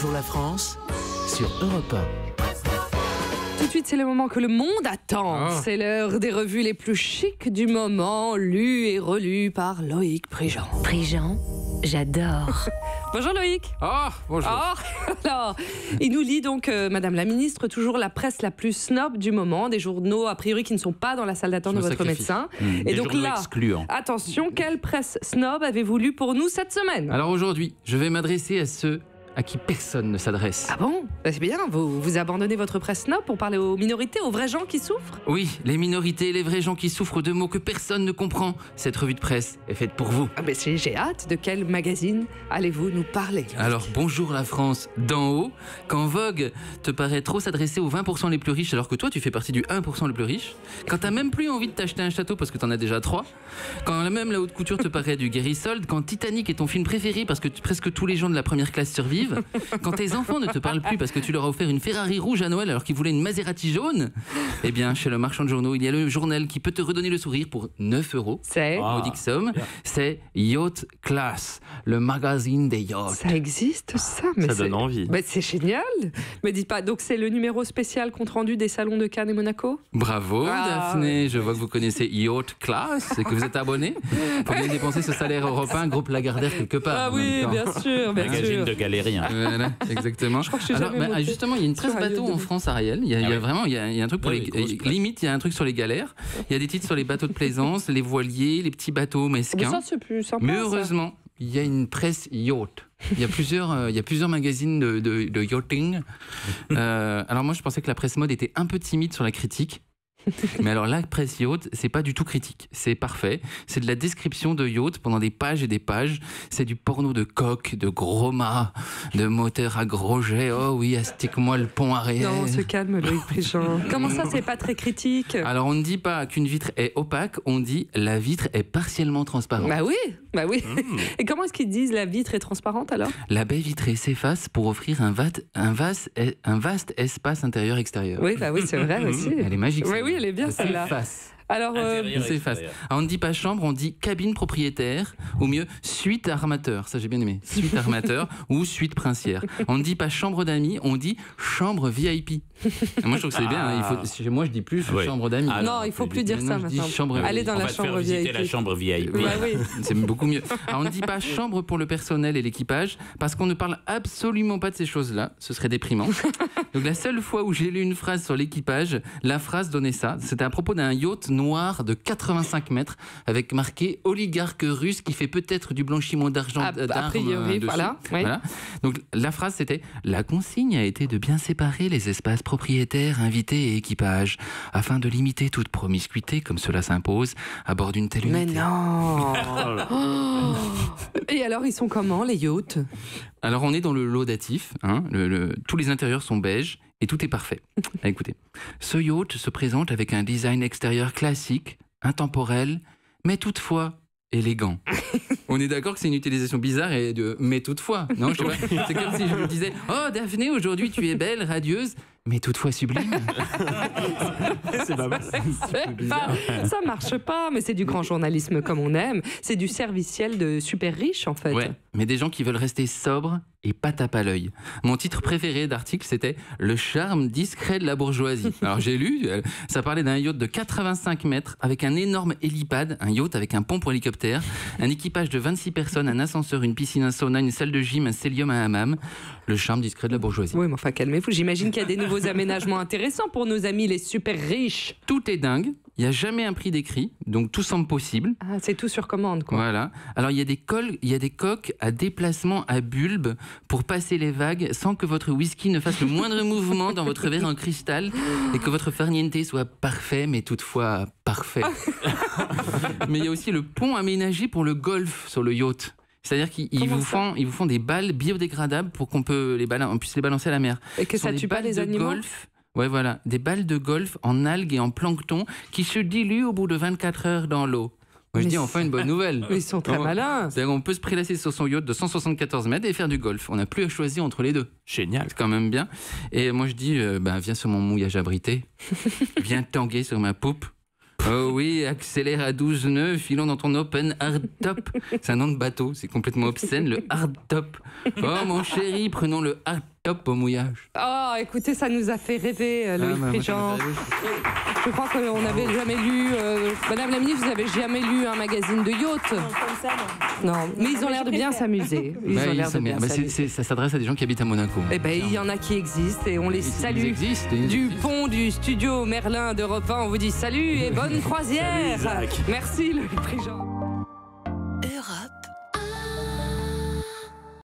Bonjour la France sur Europe 1. Tout de suite, c'est le moment que le monde attend. C'est l'heure des revues les plus chics du moment, lues et relues par Loïc Prigent. Prigent, j'adore. Bonjour Loïc. Bonjour. Alors, il nous lit donc, Madame la Ministre, toujours la presse la plus snob du moment, des journaux a priori qui ne sont pas dans la salle d'attente de votre médecin. Et donc là, attention, quelle presse snob avez-vous lu pour nous cette semaine? Alors aujourd'hui, je vais m'adresser à ceux à qui personne ne s'adresse. Ah bon? C'est bien, vous abandonnez votre presse snob pour parler aux minorités, aux vrais gens qui souffrent? Oui, les minorités, les vrais gens qui souffrent de mots que personne ne comprend. Cette revue de presse est faite pour vous. Ah ben j'ai hâte. De quel magazine allez-vous nous parler? Alors bonjour la France d'en haut. Quand Vogue te paraît trop s'adresser aux 20% les plus riches alors que toi tu fais partie du 1% le plus riche. Quand t'as même plus envie de t'acheter un château parce que t'en as déjà 3. Quand même la haute couture te paraît du guérissolde. Quand Titanic est ton film préféré parce que presque tous les gens de la première classe survivent. Quand tes enfants ne te parlent plus parce que tu leur as offert une Ferrari rouge à Noël alors qu'ils voulaient une Maserati jaune. Eh bien chez le marchand de journaux il y a le journal qui peut te redonner le sourire pour 9 €. C'est modique somme. C'est Yacht Class, le magazine des yachts. Ça existe ça? Mais ça donne envie. Mais c'est génial. Mais dites pas, donc c'est le numéro spécial compte rendu des salons de Cannes et Monaco? Bravo Daphné, je vois que vous connaissez Yacht Class et que vous êtes abonné. Faut bien dépenser ce salaire européen, groupe Lagardère quelque part. Ah oui, bien sûr, bien Magazine sûr. de galérien. Voilà, exactement. Je crois que je suis Alors, jamais montée justement, il y a une presse sur un bateau yacht en de- France, Ariel. Il y a vraiment, il y a un truc pour Oui, les grosse plaque. limite, il y a un truc sur les galères. Il y a des titres sur les bateaux de plaisance, les voiliers, les petits bateaux Mais mesquins. ça c'est plus sympa. Mais ça. heureusement, il y a une presse yacht. Il y a plusieurs magazines de yachting. Alors moi, je pensais que la presse mode était un peu timide sur la critique. Mais alors la presse yacht, c'est pas du tout critique, c'est parfait. C'est de la description de yacht pendant des pages et des pages. C'est du porno de coques, de gros mâts, de moteurs à gros jets. Oh oui, astique-moi le pont arrière. Non, on se calme Loïc Prigent. Comment ça c'est pas très critique? Alors on ne dit pas qu'une vitre est opaque, on dit la vitre est partiellement transparente. Bah oui. Et comment est-ce qu'ils disent la vitre est transparente alors? La baie vitrée s'efface pour offrir un vaste espace intérieur-extérieur. Oui, bah oui, c'est vrai aussi. Elle est magique. Oui, celle-là. oui, elle est bien Ça celle-là. s'efface. Alors, Ça s'efface. Alors, on ne dit pas chambre, on dit cabine propriétaire, ou mieux suite armateur. Ça j'ai bien aimé. Suite armateur ou suite princière. On ne dit pas chambre d'amis, on dit chambre VIP. Moi je trouve que c'est bien. Hein. Chez moi je dis plus Ouais. chambre d'amis. Ah, non, il faut plus dire ça Maintenant, je dis maintenant. chambre Allez VIP. dans On la va te faire chambre visiter VIP. la chambre VIP. Bah oui. C'est beaucoup mieux. Alors, on ne dit pas chambre pour le personnel et l'équipage parce qu'on ne parle absolument pas de ces choses-là. Ce serait déprimant. Donc la seule fois où j'ai lu une phrase sur l'équipage, la phrase donnait ça. C'était à propos d'un yacht noir de 85 mètres avec marqué oligarque russe qui fait peut-être du blanchiment d'argent A d'armes priori, dessus. voilà. Oui. Voilà. Donc la phrase c'était la consigne a été de bien séparer les espaces propriétaires, invités et équipage afin de limiter toute promiscuité comme cela s'impose à bord d'une telle Mais unité. non. Oh. Et alors, ils sont comment les yachts? Alors on est dans le laudatif, hein, tous les intérieurs sont beiges et tout est parfait. Ah, écoutez, ce yacht se présente avec un design extérieur classique, intemporel, mais toutefois élégant. On est d'accord que c'est une utilisation bizarre et de mais toutefois, non, je sais pas. C'est comme si je me disais oh Daphné aujourd'hui tu es belle, radieuse, mais toutefois sublime. C'est pas mal. Ça marche pas, mais c'est du grand journalisme comme on aime. C'est du serviciel de super riches en fait. Ouais, mais des gens qui veulent rester sobres et pas tape à l'œil. Mon titre préféré d'article, c'était Le charme discret de la bourgeoisie. Alors j'ai lu, ça parlait d'un yacht de 85 mètres avec un énorme hélipad, un yacht avec un pont pour hélicoptère, un équipage de 26 personnes, un ascenseur, une piscine, un sauna, une salle de gym, un célium, un hammam. Le charme discret de la bourgeoisie. Oui, mais enfin, calmez-vous. J'imagine qu'il y a des nouveaux aménagements intéressants pour nos amis les super riches. Tout est dingue, il n'y a jamais un prix décrit, donc tout semble possible. Ah, c'est tout sur commande, quoi. Voilà. Alors il y a des coques à déplacement à bulbe pour passer les vagues sans que votre whisky ne fasse le moindre mouvement dans votre verre en cristal et que votre farniente soit parfait, mais toutefois parfait. Mais il y a aussi le pont aménagé pour le golf sur le yacht. C'est-à-dire qu'ils vous font des balles biodégradables pour qu'on puisse les balancer à la mer. Et que Ce sont ça des tue pas balles les de animaux. golf. Ouais, voilà. Des balles de golf en algues et en plancton qui se diluent au bout de 24 heures dans l'eau. Moi, je Mais dis enfin une bonne nouvelle. Mais ils sont très malins. C'est-à-dire qu'on peut se prélasser sur son yacht de 174 mètres et faire du golf. On n'a plus à choisir entre les deux. Génial. C'est quand même bien. Et moi, je dis, viens sur mon mouillage abrité. Viens tanguer sur ma poupe. Oh oui, accélère à 12 nœuds, filons dans ton open hardtop. C'est un nom de bateau, c'est complètement obscène, le hardtop. Oh mon chéri, prenons le hardtop au mouillage. Oh, écoutez, ça nous a fait rêver, Loïc Prigent. Je crois qu'on n'avait jamais lu... Madame la ministre, vous n'avez jamais lu un magazine de yacht? Non, comme ça, non. Non, mais ils ont l'air de bien s'amuser. Ça s'adresse à des gens qui habitent à Monaco. Eh ben, il y en a qui existent et on les salue. Du pont du studio Merlin d'Europe 1, on vous dit salut et bonne croisière. Merci Loïc Prigent.